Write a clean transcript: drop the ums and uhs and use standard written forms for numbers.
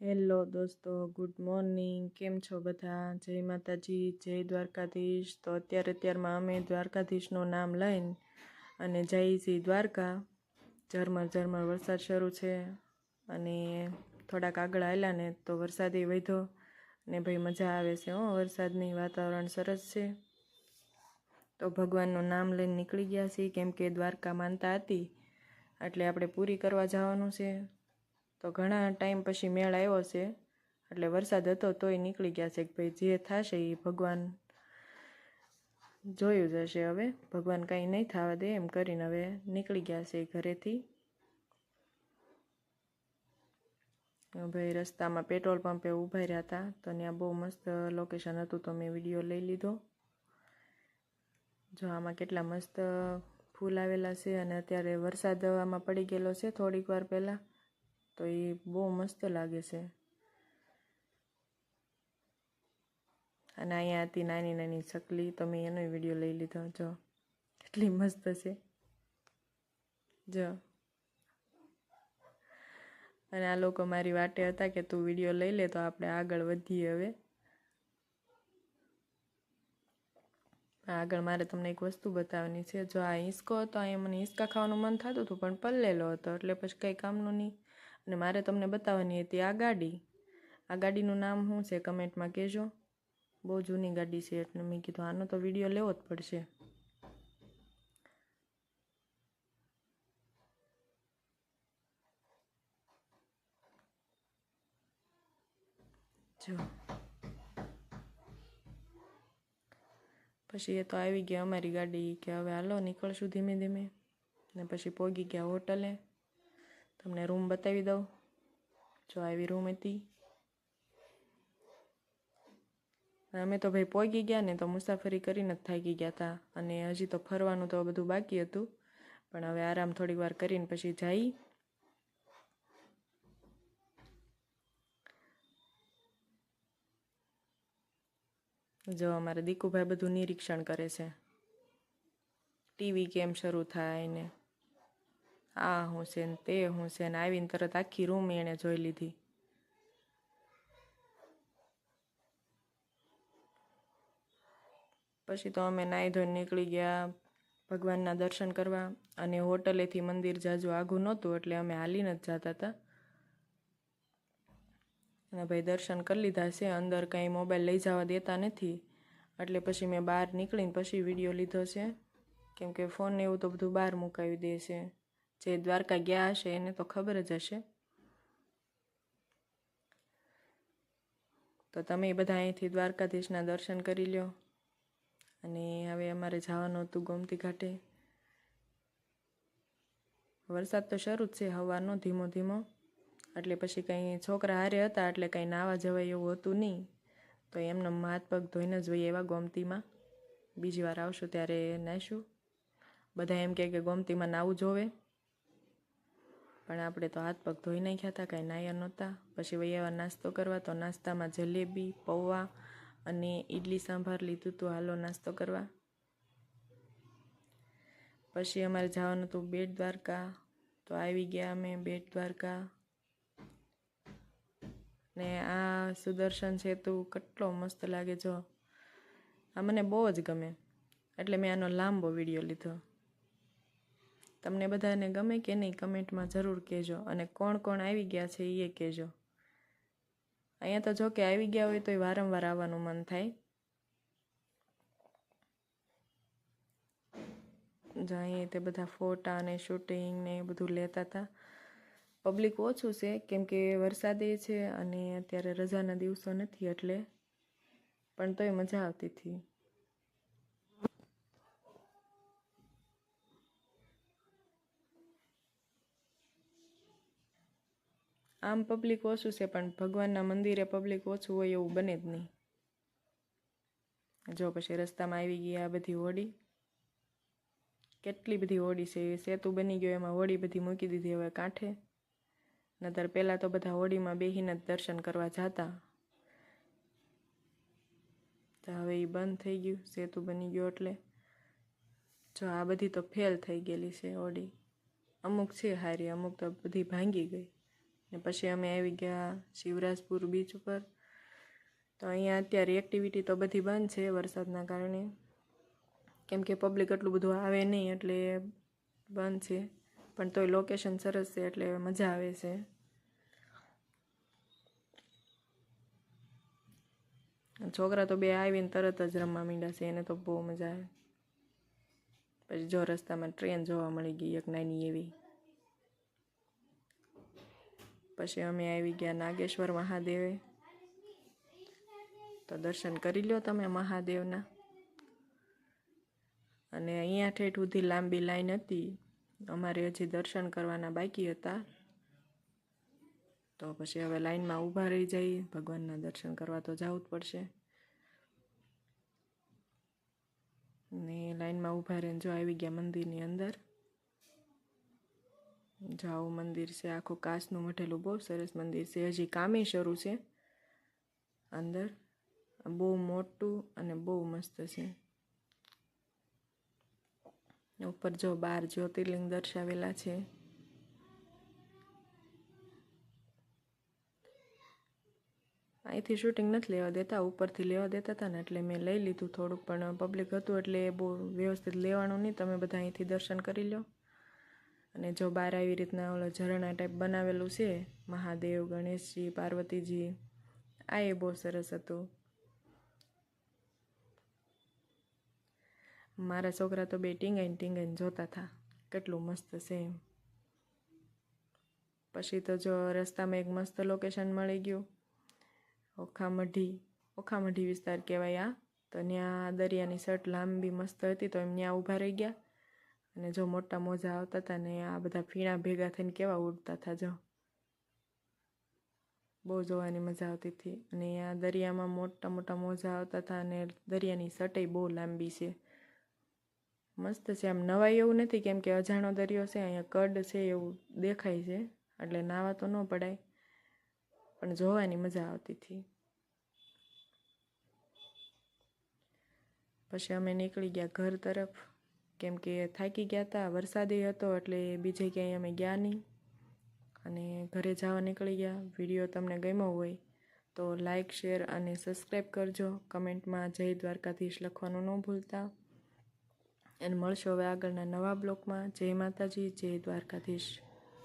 Hello દોસ્તો, good morning. કેમ છો બધા? જય માતાજી, જય દ્વારકાધીશ. તો અત્યારમાં અમે દ્વારકાધીશનું નામ લઈને અને જઈએ છીએ દ્વારકા. ઝરમર વરસાદ શરૂ છે અને થોડાક આગળ આવ્યા ને તો વરસાદે વધ્યો ને ભાઈ મજા આવે છે. વરસાદની વાતાવરણ સરસ છે. તો ભગવાનનું નામ લઈને નીકળી ગયા છીએ, કેમ કે દ્વારકા માનતા હતી એટલે આપણે પૂરી કરવા જવાનું છે. તો ઘણા ટાઈમ પછી મેળ આવ્યો છે એટલે વરસાદ હતો તોય નીકળી ગયા છે કે ભાઈ જે થશે એ ભગવાન જોયું જશે. હવે ભગવાન કાંઈ નહીં થવા દે એમ કરીને હવે નીકળી ગયા છે ઘરેથી. ભાઈ રસ્તામાં પેટ્રોલ પંપે ઊભા રહ્યા હતા તો ત્યાં બહુ મસ્ત લોકેશન હતું તો મેં વિડીયો લઈ લીધો. જો આમાં કેટલા મસ્ત ફૂલ આવેલા છે અને અત્યારે વરસાદ આમાં પડી ગયેલો છે થોડીક વાર પહેલાં, તો એ બહુ મસ્ત લાગે છે. અને અહીંયા હતી નાની નાની ચકલી, તો મેં એનો વિડીયો લઈ લીધો. જો કેટલી મસ્ત છે. જો અને આ લોકો મારી વાટે હતા કે તું વિડીયો લઈ લે તો આપણે આગળ વધીએ. હવે આગળ મારે તમને એક વસ્તુ બતાવવાની છે. જો આ હિંચકો હતો, અહીંયા મને હિંચકા ખાવાનું મન થતું હતું પણ પલ્લેલો હતો એટલે પછી કંઈ કામનું નહીં. અને મારે તમને બતાવવાની હતી આ ગાડી. આ ગાડીનું નામ શું છે કમેન્ટમાં કહેજો. બહુ જૂની ગાડી છે એટલે મેં કીધું આનો તો વિડીયો લેવો જ પડશે. જો પછી એ તો આવી ગયા અમારી ગાડી કે હવે હાલો નીકળશું ધીમે ધીમે. ને પછી પહોંચી ગયા હોટલે. તમને રૂમ બતાવી દઉં. જો આવી રૂમ હતી. અમે તો ભાઈ પહોંચી ગયા ને તો મુસાફરી કરીને જ થાકી ગયા હતા અને હજી તો ફરવાનું તો બધું બાકી હતું, પણ હવે આરામ થોડીક વાર કરીને પછી જઈ. જો અમારા દીકુભાઈ બધું નિરીક્ષણ કરે છે. ટીવી કેમ શરૂ થાય ને આ હું છે ને તે હું છે ને આવીને તરત આખી રૂમ એણે જોઈ લીધી. પછી તો અમે નાહી ધોઈને નીકળી ગયા ભગવાનના દર્શન કરવા. અને હોટલેથી મંદિર જાજુ આઘું નહોતું એટલે અમે હાલીને જ જતા હતા. અને ભાઈ દર્શન કરી લીધા છે. અંદર કંઈ મોબાઈલ લઈ જવા દેતા નથી એટલે પછી મેં બહાર નીકળીને પછી વિડીયો લીધો છે, કેમ કે ફોન એવું તો બધું બહાર મુકાવી દે છે. જે દ્વારકા ગયા હશે એને તો ખબર જ હશે. તો તમે બધા અહીંથી દ્વારકાધીશના દર્શન કરી લ્યો. અને હવે અમારે જવાનું હતું ગોમતી ઘાટે. વરસાદ તો શરૂ જ છે હવારનો ધીમો ધીમો, એટલે પછી કંઈ છોકરા હારે હતા એટલે કંઈ નાવા જવાય એવું હતું નહીં. તો એમને હાથ પગ ધોઈને જ જોઈએ એવા ગોમતીમાં. બીજી વાર આવશું ત્યારે નાહીશું. બધા એમ કે ગોમતીમાં નાવું જોવે, પણ આપણે તો હાથ પગ ધોઈ નાખ્યા હતા, કાંઈ નાયા નહોતા. પછી વૈયાવા નાસ્તો કરવા, તો નાસ્તામાં જલેબી, પૌવા અને ઈડલી સાંભાર લીધું હતું. હાલો નાસ્તો કરવા. પછી અમારે જવાનું હતું બેટ દ્વારકા, તો આવી ગયા અમે બેટ દ્વારકા. ને આ સુદર્શન સેતુ કેટલો મસ્ત લાગે. જો આ મને બહુ જ ગમે એટલે મેં આનો લાંબો વિડીયો લીધો. તમને બધાને ગમે કે નહીં કમેન્ટમાં જરૂર કહેજો. અને કોણ કોણ આવી ગયા છે એ કહેજો. અહીંયા તો જો કે આવી ગયા હોય તો એ વારંવાર આવવાનું મન થાય. જો અહીંયા તે બધા ફોટા અને શૂટિંગ ને એ બધું લેતા હતા. પબ્લિક ઓછું છે કેમ કે વરસાદે છે અને અત્યારે રજાના દિવસો નથી એટલે, પણ તોય મજા આવતી હતી. આમ પબ્લિક ઓછું છે પણ ભગવાનના મંદિરે પબ્લિક ઓછું હોય એવું બને જ નહીં. જો પછી રસ્તામાં આવી ગઈ આ બધી હોડી. કેટલી બધી હોડી છે. સેતુ બની ગયો એમાં હોડી બધી મૂકી દીધી હવે કાંઠે. નતર પહેલાં તો બધા હોડીમાં બેસીને જ દર્શન કરવા જતા. તો હવે એ બંધ થઈ ગયું, સેતુ બની ગયો એટલે. જો આ બધી તો ફેલ થઈ ગયેલી છે હોડી. અમુક છે હારી, અમુક તો બધી ભાંગી ગઈ. ને પછી અમે આવી ગયા શિવરાજપુર બીચ ઉપર. તો અહીંયા અત્યારે એક્ટિવિટી તો બધી બંધ છે વરસાદના કારણે, કેમ કે પબ્લિક એટલું બધું આવે નહીં એટલે બંધ છે. પણ તોય લોકેશન સરસ છે એટલે મજા આવે છે. છોકરા તો બે આવીને તરત જ રમવા માંડ્યા છે, એને તો બહુ મજા આવે. પછી જો રસ્તામાં ટ્રેન જોવા મળી ગઈ એક નાની એવી. પછી અમે આવી ગયા નાગેશ્વર મહાદેવે. તો દર્શન કરી લો તમે મહાદેવના. અને અહીંયા ઠેઠ સુધી લાંબી લાઈન હતી, અમારે હજી દર્શન કરવાના બાકી હતા. તો પછી હવે લાઈનમાં ઊભા રહી જઈએ, ભગવાનના દર્શન કરવા તો જવું જ પડશે. ને લાઈનમાં ઊભા રહીને જો આવી ગયા મંદિરની અંદર. જો આવું મંદિર છે, આખું કાચનું મઢેલું બહુ સરસ મંદિર છે. હજી કામે શરૂ છે અંદર, બહુ મોટું અને બહુ મસ્ત છે. ઉપર જો 12 જ્યોતિર્લિંગ દર્શાવેલા છે. અહીંથી શૂટિંગ નથી લેવા દેતા, ઉપરથી લેવા દેતા હતા ને એટલે મેં લઈ લીધું થોડુંક, પણ પબ્લિક હતું એટલે બહુ વ્યવસ્થિત લેવાનું નહીં. તમે બધા અહીંથી દર્શન કરી લો. અને જો બહાર આવી રીતના ઓલો ઝરણા ટાઈપ બનાવેલું છે, મહાદેવ, ગણેશજી, પાર્વતીજી, આ એ બહુ સરસ હતું. મારા છોકરા તો બે ટીંગાઈને જોતા હતા કેટલું મસ્ત છે એમ. પછી તો જો રસ્તામાં એક મસ્ત લોકેશન મળી ગયું, ઓખામઢી વિસ્તાર કહેવાય આ. તો ત્યાં દરિયાની સટ લાંબી મસ્ત હતી, તો એમ ત્યાં ઊભા રહી ગયા. અને જો મોટા મોજા આવતા હતા ને આ બધા ફીણા ભેગા થઈને કેવા ઉડતા હતા, જો બહુ જોવાની મજા આવતી હતી. અને આ દરિયામાં મોટા મોટા મોજા આવતા હતા અને દરિયાની સટઈ બહુ લાંબી છે, મસ્ત છે. આમ નવાય એવું નથી, કેમ કે અજાણો દરિયો છે, અહીંયા કડ છે એવું દેખાય છે, એટલે નાવા તો ન પડાય, પણ જોવાની મજા આવતી હતી. પછી અમે નીકળી ગયા ઘર તરફ, કેમ કે થાકી ગયા હતા, વરસાદી હતો એટલે બીજે ક્યાંય અમે ગયા નહીં અને ઘરે જવા નીકળી ગયા. વિડીયો તમને ગમ્યો હોય તો લાઈક, શેર અને સબસ્ક્રાઈબ કરજો. કમેન્ટમાં જય દ્વારકાધીશ લખવાનું ન ભૂલતા. અને મળશો હવે આગળના નવા બ્લોગમાં. જય માતાજી, જય દ્વારકાધીશ.